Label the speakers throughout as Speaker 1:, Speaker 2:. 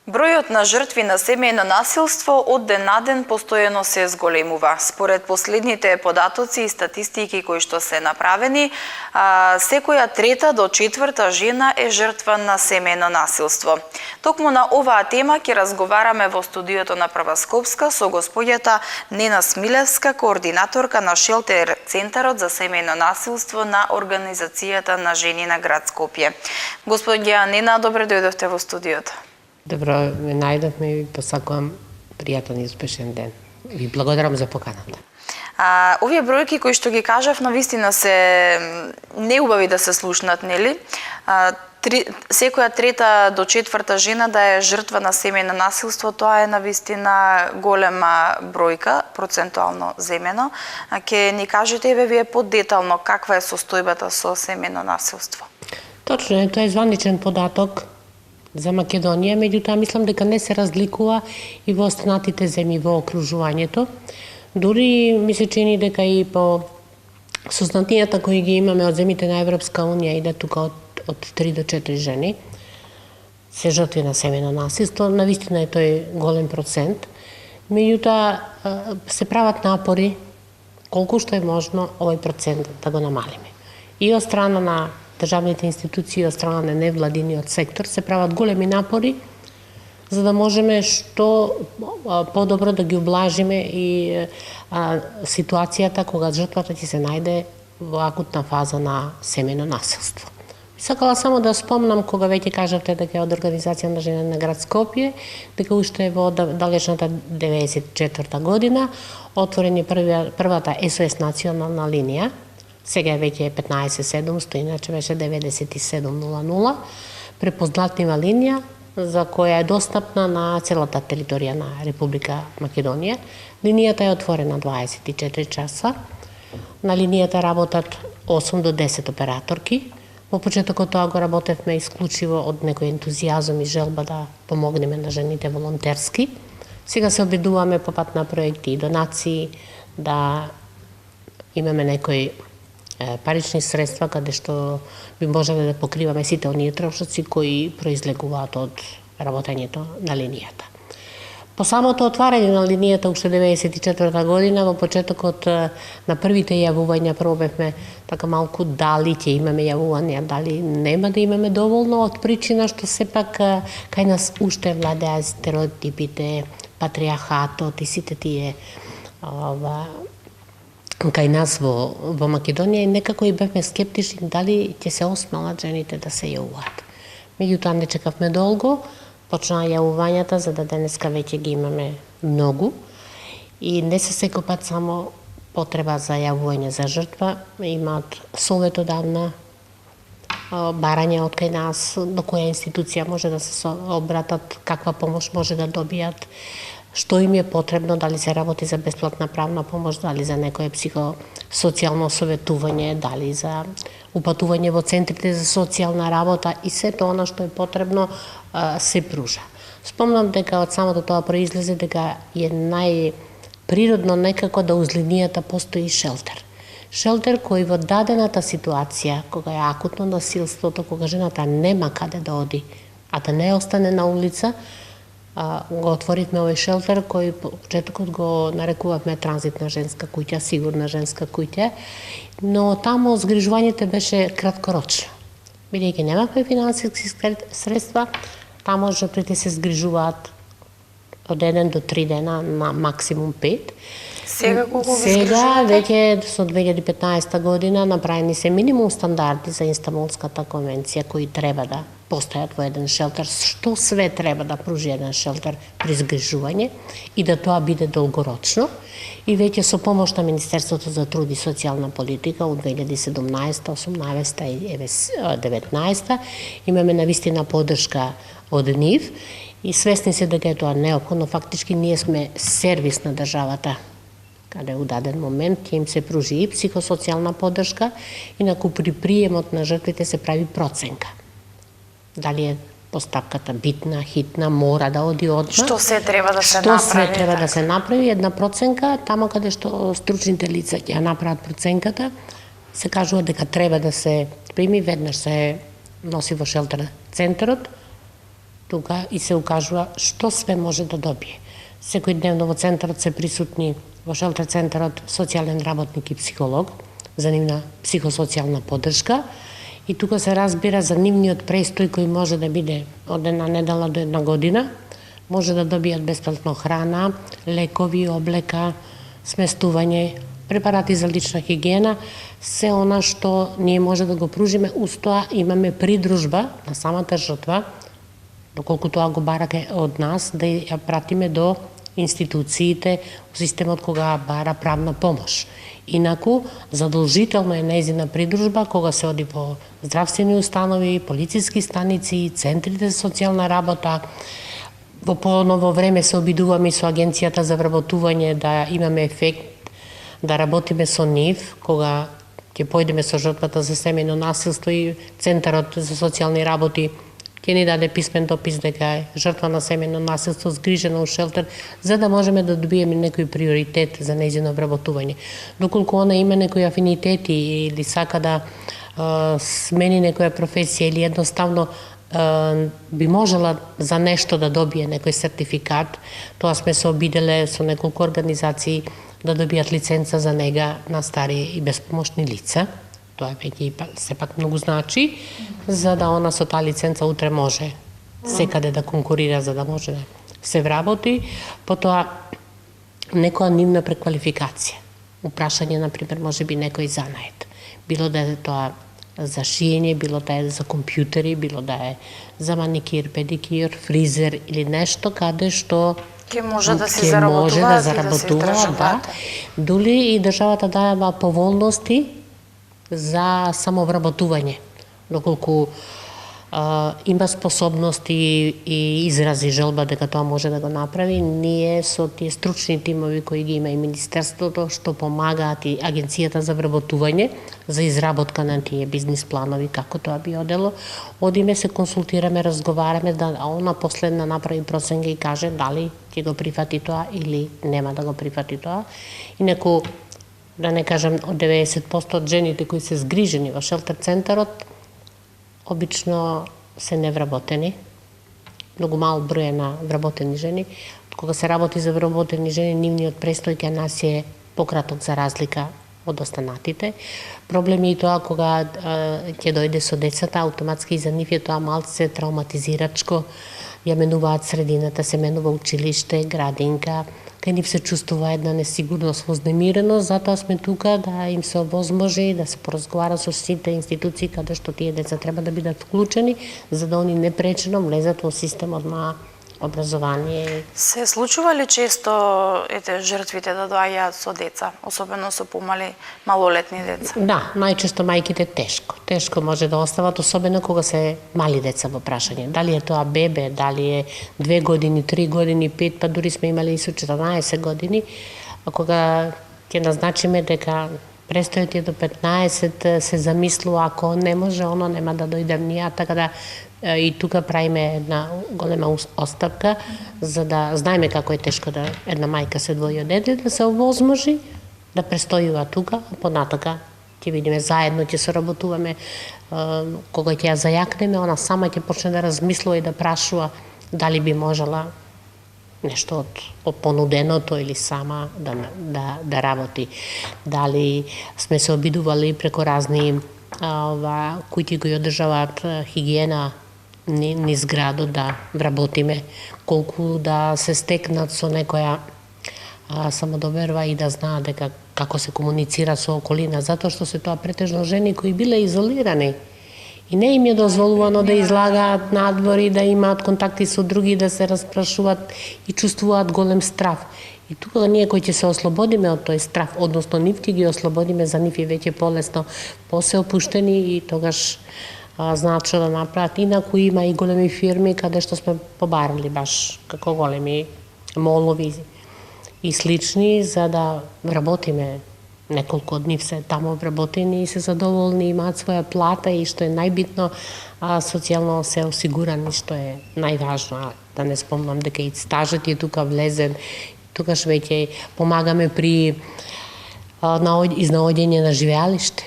Speaker 1: Бројот на жртви на семејно насилство од ден на ден постојано се зголемува. Според последните податоци и статистики кои што се направени, секоја трета до четврта жена е жртва на семејно насилство. Токму на оваа тема ќе разговараме во студиото на Прва Скопска со господјата Нена Смилевска, координаторка на Шелтер Центарот за семејно насилство на Организацијата на жени на град Скопје. Господја Нена, добре дојдовте во студиото.
Speaker 2: Добро ме најдовме и ви посакувам пријатен и успешен ден. Ви благодарам за поканата.
Speaker 1: Овие бројки кои што ги кажав, навистина се неубави да се слушнат, нели? Секоја трета до четврта жена да е жртва на семејно насилство, тоа е навистина голема бројка, процентуално земено. Ќе ни кажете вие подетално каква е состојбата со семејно насилство?
Speaker 2: Точно е, тоа е званичен податок за Македонија, меѓутоа мислам дека не се разликува и во останатите земји во окружувањето. Дури ми се чини дека и по сознатијата кои ги имаме од земјите на Европска унија иде тука од 3 до 4 жени се жртви на семејно насилство. Навистина е тој голем процент. Меѓутоа се прават напори колку што е можно овој процент да го намалиме. И од страна на државните институции, од страна на невладиниот сектор се прават големи напори за да можеме што подобро да ги ублажиме и ситуацијата кога жртвата ќе се најде во акутна фаза на семејно насилство. Сакала само да спомнам кога веќе кажавте дека е од Организација на жени на град Скопје, дека уште во далечната 94 година отворен е првата СОС национална линија. Сега веќе е 15700, иначе беше 9700, препознатлива линија за која е достапна на целата територија на Република Македонија. Линијата е отворена 24 часа. На линијата работат 8 до 10 операторки. Во почетокот тоа го работевме исклучиво од некој ентузијазм и желба да помогнеме на жените волонтерски. Сега се обидуваме по пат на проекти и донации да имаме некои парични средства каде што би можеле да покриваме сите оние трошоци кои произлегуваат од работењето на линијата. По самото отварање на линијата уште 94 година, во почетокот на првите јавувања пробевме така малку дали ќе имаме јавувања, дали нема да имаме доволно, од причина што сепак кај нас уште владеа стереотипите, патриархатот и сите тие кај нас во Македонија и некако и бевме скептични дали ќе се осмелат жените да се јавуваат. Меѓутоа не чекавме долго, почнаа јавувањата, за да денеска веќе ги имаме многу и не се секој пат само потреба за јавување за жртва, имаат совет одамна, барања од кај нас, до која институција може да се обратат, каква помош може да добијат, што им е потребно, дали се работи за бесплатна правна помош, дали за некое психосоцијално советување, дали за упатување во центрите за социјална работа и сето она што е потребно се пружа. Спомнам дека од самото тоа произлезе дека е најприродно некако да уз линијата постои шелтер. Шелтер кој во дадената ситуација, кога е акутно насилството, кога жената нема каде да оди, а да не остане на улица, го отворивме овој шелтер кој почетокот го нарекувавме транзитна женска куќа, сигурна женска куќа, но таму згрижувањето беше краткорочно. Бидејќи немавме финансиски средства, таму жртвите се згрижуваат од 1 до 3 дена, на максимум 5.
Speaker 1: Сега
Speaker 2: Сега веќе со 2015 година направени се минимум стандарди за Истанбулската конвенција кои треба да постојат во еден шелтер, што све треба да пружи еден шелтер при згрижување и да тоа биде долгорочно. И веќе со помош на Министерството за труд и социјална политика од 2017, 18 и 19 имаме навистина поддршка од нив и свесни се дека е тоа неопходно. Фактички ние сме сервис на државата, каде у даден момент ќе им се пружи и психосоцијална поддршка, инаку при приемот на жртвите се прави проценка. Дали е постапката битна, хитна, мора да оди одма.
Speaker 1: Што се треба да се направи?
Speaker 2: Што се треба да се направи? Една проценка, тамо каде што стручните лица ќе ја направат проценката, се кажува дека треба да се прими, веднаш се носи во шелтер центарот, тука и се укажува што све може да добие. Секојдневно во центарот се присутни, во шелтер центарот, социјален работник и психолог за нивна психосоцијална поддршка и тука се разбира за нивниот престој кој може да биде од една недела до една година, може да добијат бесплатно храна, лекови, облека, сместување, препарати за лична хигиена, се она што ние може да го пружиме, устоа имаме придружба на самата жртва, доколку тоа го бараке од нас, да ја пратиме до институциите, системот кога бара правна помош. Инаку, задолжително е нејзина придружба кога се оди по здравствени установи, полициски станици, центрите за социјална работа. Во поново време се обидуваме со Агенцијата за вработување да имаме ефект, да работиме со нив, кога ќе појдеме со жртвата за семејно насилство и Центарот за социјални работи ќе ни даде писмен допис дека е жртва на семејно насилство згрижена у шелтер, за да можеме да добиеме некој приоритет за нејзино вработување. Доколку она има некои афинитети или сака да смени некоја професија или едноставно би можела за нешто да добие некој сертификат, тоа сме се обиделе со неколку организации да добијат лиценца за нега на стари и безпомошни лица. Тоа веќе сепак многу значи, за да она со таа лиценца утре може секаде да конкурира за да може да се вработи. Потоа некоја нивна преквалификација. Упрашање, например, може би некој занает. Било да е тоа за шиење, било да е за компјутери, било да е за маникир, педикир, фризер или нешто каде што
Speaker 1: ќе може да се заработуваат и да се
Speaker 2: издражуваат. Дури и државата дава поволности за самовработување. Доколку има способности и изрази желба дека тоа може да го направи, ние со тие стручни тимови кои ги има и Министерството, што помагаат и Агенцијата за вработување, за изработка на тие бизнис планови, како тоа би одело, одиме, се консултираме, разговараме, да она последна направи проценка и каже дали ќе го прифати тоа или нема да го прифати тоа. Инаку, да не кажам, од 90% од жените кои се згрижени во шелтер центарот, обично се невработени. Многу мал број на вработени жени. Кога се работи за вработени жени, нивниот престој кај нас е пократок за разлика од останатите. Проблем е и тоа кога ќе дојде со децата, автоматски за нив е тоа малце травматизирачко. Ја менуваат средината, се менува училиште, градинка, кај нив се чувствува една несигурност, вознемиреност, затоа сме тука да им се овозможи да се поразговара со сите институции каде што тие деца треба да бидат вклучени, за да они непречено влезат во системот на образование.
Speaker 1: Се случува ли често жртвите да доаѓаат со деца, особено со малолетни деца?
Speaker 2: Да, најчесто мајките тешко може да остават, особено кога се мали деца во прашање. Дали е тоа бебе, дали е 2 години, 3 години, 5, па дури сме имали и со 14 години, а кога ќе назначиме дека престојот е до 15, се замислува ако не може, оно нема да дојдем ние, така да и тука правиме една голема оставка, за да знаеме како е тешко да една мајка се двои од дете, да се овозможи да престојува тука, а понатака ќе видиме заедно, ќе соработуваме, кога ќе ја зајакнеме, она сама ќе почне да размислува и да прашува дали би можела нешто од понуденото или сама да работи. Дали сме се обидували преку разни куќи кои одржаваат хигиена низ градот да вработиме, колку да се стекнат со некоја самодоверба и да знаат дека како се комуницира со околина, затоа што се тоа претежно жени кои биле изолирани и не им е дозволувано да излагаат надвор и да имаат контакти со други, да се распрашуваат и чувствуваат голем страв. И тука ние кои ќе се ослободиме од тој страв, односно нив ќе ги ослободиме, за нив е веќе полесно, посе опуштени и тогаш знаат што да направат. Инаку има и големи фирми каде што сме побарали баш како големи молови и слични, за да вработиме. Неколку од нив се тамо вработени и се задоволни, имаат своја плата и што е најбитно, социјално се осигурани, што е најважно. Да не спомнам дека и стажот е тука влезен, тогаш веќе помагаме при изнаоѓање на живеалиште.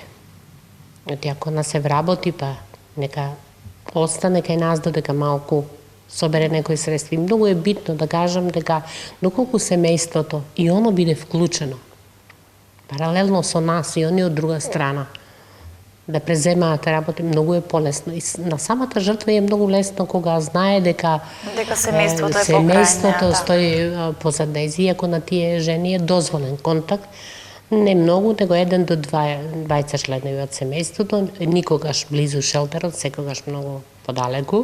Speaker 2: Ако нас се вработи, па нека остане кај нас додека малку собере некои средства. И многу е битно да кажам дека доколку семејството и оно биде вклучено, паралелно со нас и они од друга страна, да преземаат работи, многу е полесно. И на самата жртва е многу лесно кога знае дека
Speaker 1: семејството е
Speaker 2: семејството стои позад нејзи, иако на тие жени е дозволен контакт. Не многу, него 1 до 2 членови од семејството, никогаш близу шелтерот, секогаш многу подалеку,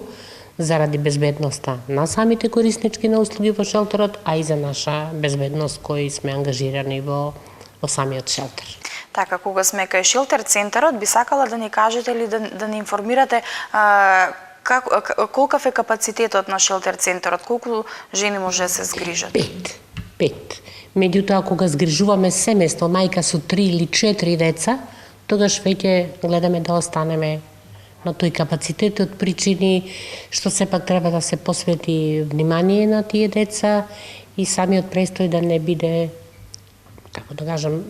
Speaker 2: заради безбедноста на самите кориснички на услуги во шелтерот, а и за наша безбедност кои сме ангажирани во самиот шелтер.
Speaker 1: Така, кога сме кај шелтер центарот, би сакала да ни кажете или да ни информирате колкав е капацитетот на шелтер центарот, колку жени може да се згрижат?
Speaker 2: 5. Меѓутоа, кога згрижуваме семејство, мајка со 3 или 4 деца, тогаш веќе гледаме да останеме на тој капацитет од причини што сепак треба да се посвети внимание на тие деца и самиот престој да не биде, како да кажам,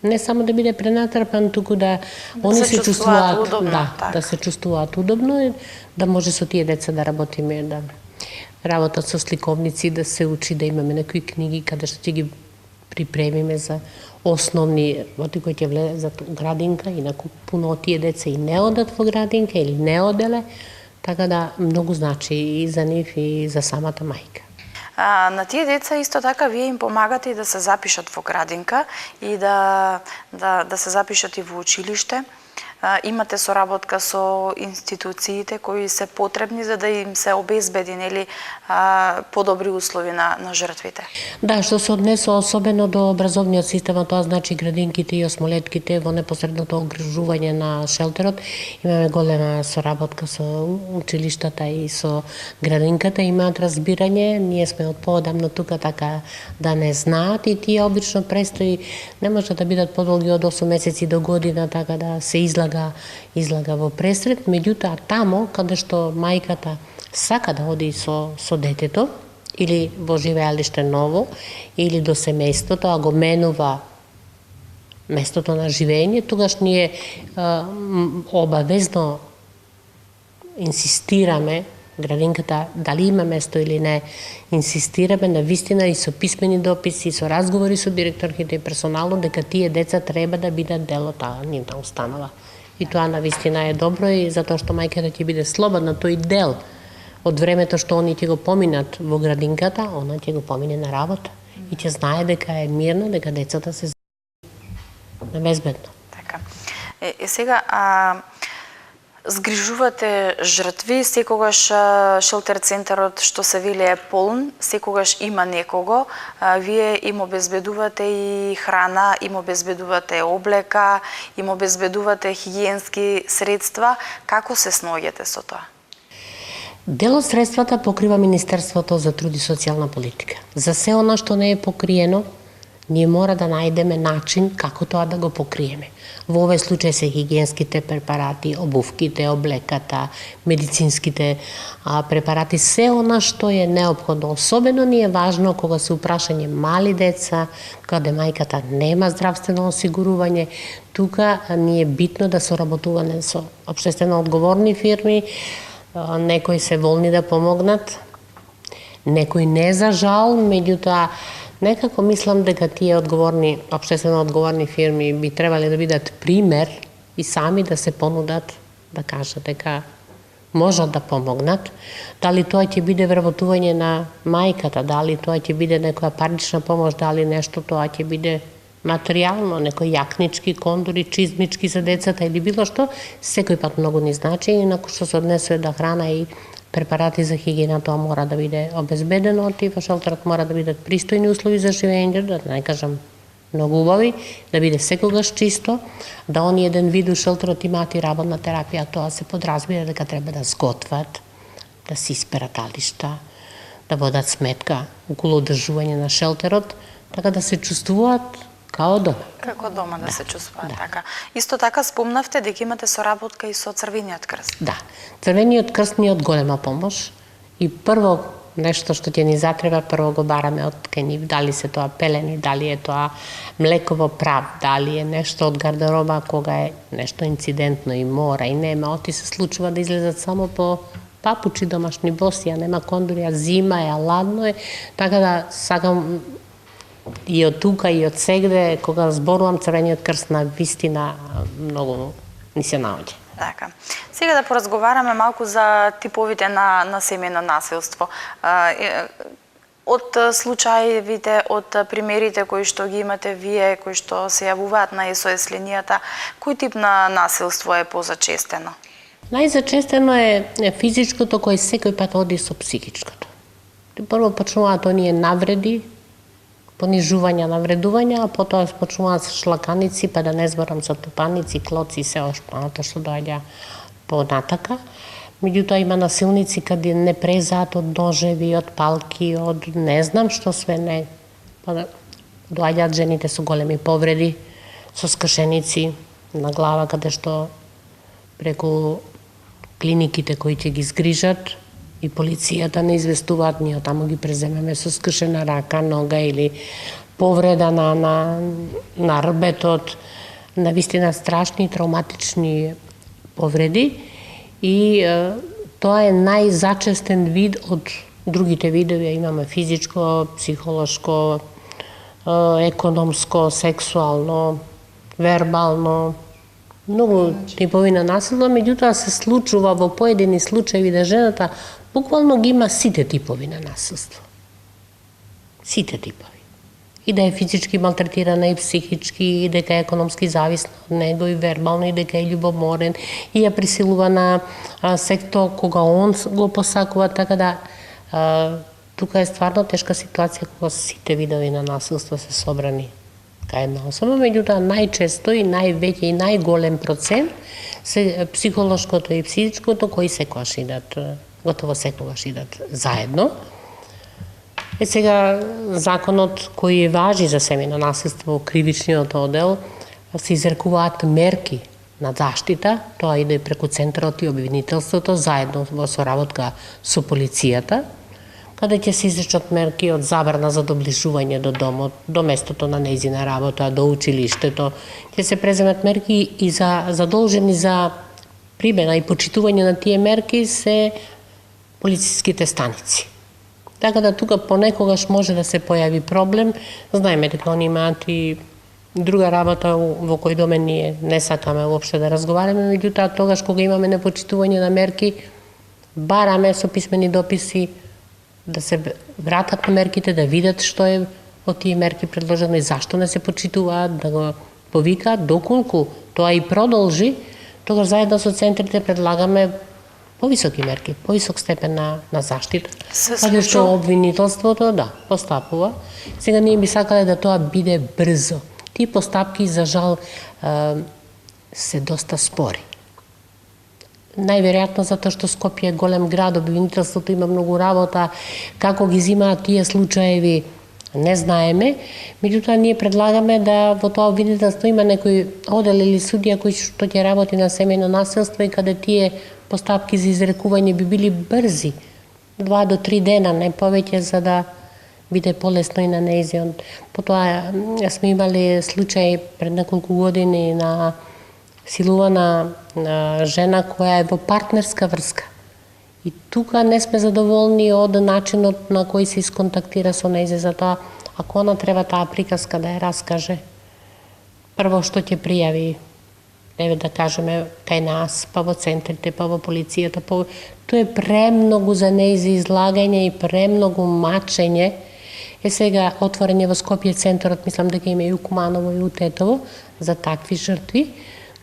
Speaker 2: не само да биде пренатрпан, туку да они се чувствуваат удобно, да се чувствуваат удобно и да може со тие деца да работиме, да работат со сликовници, да се учи, да имаме некои книги каде што ќе ги припремиме за основни работи кои ќе влезат во градинка, инаку пуно од тие деца и не одат во градинка или не оделе, така да многу значи и за нив и за самата мајка.
Speaker 1: На тие деца исто така вие им помагате и да се запишат во градинка и да се запишат и во училиште. Имате соработка со институциите кои се потребни за да им се обезбеди подобри услови на жртвите.
Speaker 2: Да, што се однесува особено до образовниот систем, тоа значи градинките и осмолетките во непосредното огрижување на шелтерот. Имаме голема соработка со училиштата и со градинката, имаат разбирање, ние сме од поодамно тука така да не знаат и тие обично престои не може да бидат подолги од 8 месеци до година, така да се излага во пресред, меѓутоа тамо каде што мајката сака да оди со детето или во живеалиште ново или до семејството, а го менува местото на живење, тогаш ние обавезно инсистираме градинката дали има место или не, инсистираме на вистина и со писмени дописи, со разговори со директорките и персоналот дека тие деца треба да бидат дел од таа нивна установа. И тоа на вистина е добро и затоа што мајката ќе биде слободна, тој дел од времето што они ќе го поминат во градинката, она ќе го помине на работа и ќе знае дека е мирно, дека децата се безбедно.
Speaker 1: Така. Сега згрижувате жртви, секогаш шелтер центарот што се вели е полн, секогаш има некого, вие им обезбедувате и храна, им обезбедувате облека, им обезбедувате хигиенски средства, како се сноѓете со тоа?
Speaker 2: Дел од средствата покрива Министерството за труд и социјална политика. За се она што не е покриено, ние мора да најдеме начин како тоа да го покриеме. Во овој случај се хигиенските препарати, обувките, облеката, медицинските препарати, се она што е неопходно. Особено ни е важно кога се упрашање мали деца, каде мајката нема здравствено осигурување. Тука ни е битно да соработуваме со општествено одговорни фирми, некои се волни да помогнат, некои не за жал, меѓутоа некако мислам дека тие одговорни, општествено одговорни фирми би требале да бидат пример и сами да се понудат, да кажат дека можат да помогнат. Дали тоа ќе биде вработување на мајката, дали тоа ќе биде некоја парична помош, дали нешто тоа ќе биде материјално, некои јакнички, кондури, чизмички за децата или било што, секој пат многу ни значи, инаку што се однесува да храна и препарати за хигиена, тоа мора да биде обезбедено, и во шелтерот мора да бидат пристојни услови за живење, да не кажам многу убави, да биде секогаш чисто, да они еден вид у шелтерот имаат и работна терапија, тоа се подразбира дека треба да сготват, да си исперат алишта, да водат сметка околу одржување на шелтерот, така да се чувствуваат као дома.
Speaker 1: Како дома да се чувствуваат, така. Исто така спомнавте дека имате соработка и со Црвениот крст.
Speaker 2: Да, Црвениот крст ни е од голема помош и прво нешто што ќе ни затреба, прво го бараме од кај нив, дали се тоа пелени, дали е тоа млеково прав, дали е нешто од гардероба кога е нешто инцидентно и мора и нема, оти се случува да излезат само по папучи домашни боси, а нема кондори, а зима е, а ладно е, така да сакам и од тука и од сегде, кога зборувам Црвениот крст на вистина многу ни се наоѓа.
Speaker 1: Така. Сега да поразговараме малку за типовите на семејно насилство. Од случаевите, од примерите кои што ги имате вие, кои што се јавуваат на СОС-линијата, кој тип на насилство е позачестено?
Speaker 2: Најзачестено е физичкото, кој секој пат оди со психичкото. Прво почнуваат оние навреди, понижувања, навредувања, а потоа почнуваат со шлаканици, па да не зборам со тупаници, клоци и се останато што доаѓа понатака. Меѓутоа има насилници каде не презаат од ножеви, од палки, од не знам што све не. Па доаѓаат жените со големи повреди, со скршеници на глава, каде што преку клиниките кои ќе ги згрижат и полицијата не известуваат, ние таму ги преземеме со скршена рака, нога или повреда на рбетот, на вистина страшни травматични повреди и тоа е најзачестен вид од другите видови. Имаме физичко, психолошко, економско, сексуално, вербално, многу типови на насилство, меѓутоа се случува во поедини случаи да жената буквално ги има сите типови на насилство. Сите типови. И да е физички малтретирана, и психички, и дека е економски зависна од него, и вербално, и дека е љубоморен, и ја присилува на секто кога он го посакува, така да тука е стварно тешка ситуација кога сите видови на насилство се собрани кај една особа, меѓутоа најчесто и највеќе и најголем процент се психолошкото и психичкото кои секогаш идат, готово секогаш идат заедно. Сега законот кој важи за семејно насилство во кривичниот оддел се изрекуваат мерки на заштита, тоа иде преку центарот и обвинителството заедно во соработка со полицијата, каде ќе се изречат мерки од забрана за доближување до домот, до местото на нејзина работа, до училиштето. Ќе се преземат мерки и задолжени за примена и почитување на тие мерки се полициските станици. Така да тука понекогаш може да се појави проблем. Знаеме дека они имаат и друга работа во кој домен ние не сакаме воопште да разговараме, меѓутоа тогаш кога имаме непочитување на мерки, бараме со писмени дописи да се вратат на мерките, да видат што е од тие мерки предложено и зашто не се почитуваат, да го повикаат, доколку тоа и продолжи, тогаш заедно со центрите предлагаме повисоки мерки, повисок степен на заштита, каде што обвинителството постапува. Сега ние би сакале да тоа биде брзо. Тие постапки, за жал, се доста спори. Најверојатно затоа што Скопје е голем град, обвинителството има многу работа, како ги зимаат тие случаеви не знаеме, меѓутоа ние предлагаме да во тоа обвинителство има некој одел или судија кој што ќе работи на семејно насилство и каде тие постапки за изрекување би били брзи, 2 до 3 дена, не повеќе, за да биде полесно и на нејзиот. Потоа сме имали случај пред неколку години на силувана жена која е во партнерска врска. И тука не сме задоволни од начинот на кој се исконтактира со нејзе, затоа ако она треба таа приказка да ја раскаже, прво што ќе пријави, еве да кажеме кај нас, па во центрите, па во полицијата, тоа е премногу за нејзе излагање и премногу мачење. Сега отворење во Скопје центарот, мислам дека има и у Куманово и у Тетово за такви жртви,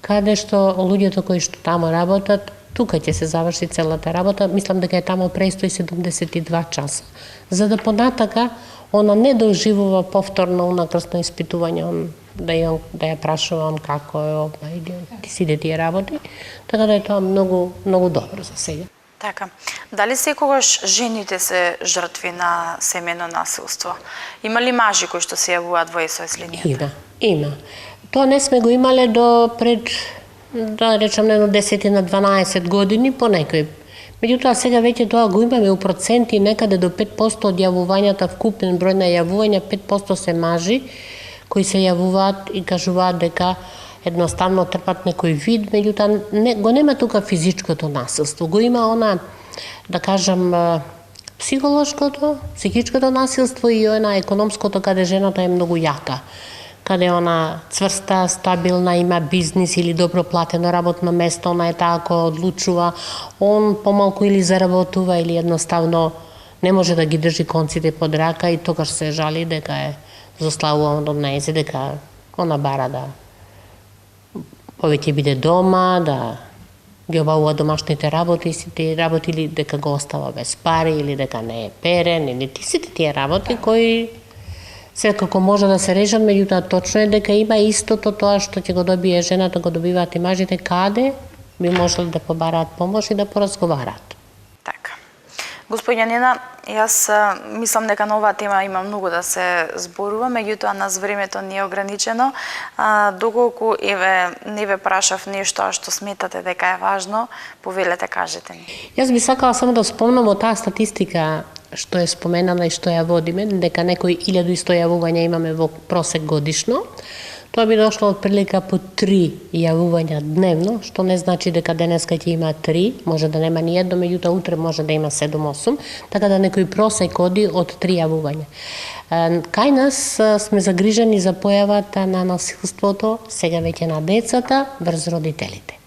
Speaker 2: каде што луѓето кои што таму работат, тука ќе се заврши целата работа, мислам дека е таму престои 72 часа. За да понатака, она не доживува повторно унакрсно испитување, да ја прашувам како е сите тие работи, така да е тоа многу добро за сега.
Speaker 1: Така. Дали секогаш жените се жртви на семејно насилство? Има ли мажи кои што се јавуваат во СОС-линијата?
Speaker 2: Има. Тоа не сме го имале до пред, да речам, 10 на 12 години по некој. Меѓутоа сега веќе тоа го имаме у проценти, некаде до 5% од јавувањата, вкупен број на јавувања, 5% се мажи кои се јавуваат и кажуваат дека едноставно трпат некој вид, меѓутоа го нема тука физичкото насилство, го има она да кажам, психолошкото, психичкото насилство и на економското, каде жената е многу јака. Каде она цврста, стабилна, има бизнис или добро платено работно место, она е таа која одлучува, он помалку или заработува или едноставно не може да ги држи конците под рака и тогаш се жали дека е зославуван од нејзе, дека она бара да повеќе биде дома, да ги обавува домашните работи, сите работи или дека го остава без пари, или дека не е перен, или сите тие работи кои секако може да се решат, меѓутоа точно е дека има истото тоа што ќе го добие жената, го добиваат и мажите, каде би можеле да побараат помош и да поразговараат.
Speaker 1: Така. Господиња Нена, јас мислам дека на оваа тема има многу да се зборува, меѓутоа нас времето не е ограничено. Доколку не ве прашав нешто што сметате дека е важно, повелете, кажете ни.
Speaker 2: Јас би сакала само да спомнам од таа статистика што е споменана и што ја водиме, дека некои 1100 јавувања имаме во просек годишно. Тоа би дошло од прилика по 3 јавувања дневно, што не значи дека денеска ќе има 3, може да нема ни едно, меѓутоа утре може да има 7-8, така да некој просек оди од 3 јавувања. Кај нас сме загрижени за појавата на насилството, сега веќе на децата, врз родителите.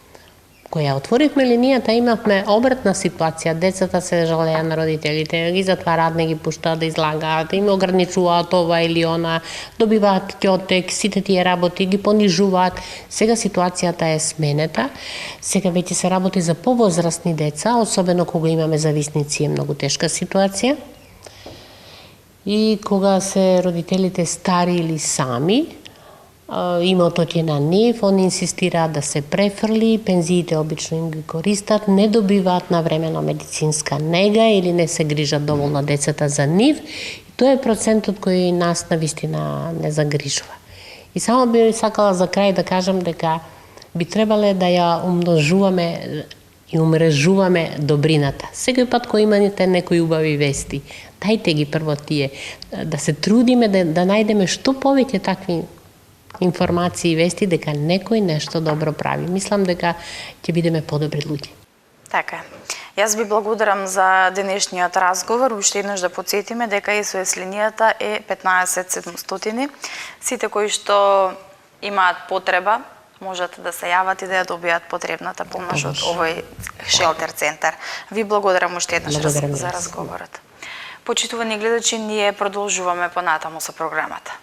Speaker 2: Која отворивме линијата, имавме обратна ситуација. Децата се жалеа на родителите, ги затвараат, не ги пуштаат да излагаат, им ограничуваат ова или она, добиваат ќотек, сите тие работи ги понижуваат. Сега ситуацијата е сменета. Сега веќе се работи за повозрастни деца, особено кога имаме зависници, е многу тешка ситуација. И кога се родителите стари или сами, имотот е на нив, они инсистираат да се префрли, пензиите обично им ги користат, не добиваат навремено медицинска нега или не се грижат доволно децата за нив. И тоа е процентот кој нас навистина не загрижува. И само би сакала за крај да кажам дека би требале да ја умножуваме и умрежуваме добрината. Секој пат кој имате некои убави вести, дајте ги прво тие, да се трудиме да најдеме што повеќе такви информации и вести дека некој нешто добро прави. Мислам дека ќе бидеме подобри луѓе.
Speaker 1: Така. Јас ви благодарам за денешниот разговор. Уште еднаш да потсетиме дека SOS линијата е 15700. Сите кои што имаат потреба можат да се јават и да ја добијат потребната помош од овој шелтер центар. Ви благодарам уште еднаш за разговорот. Почитувани гледачи, ние продолжуваме понатаму со програмата.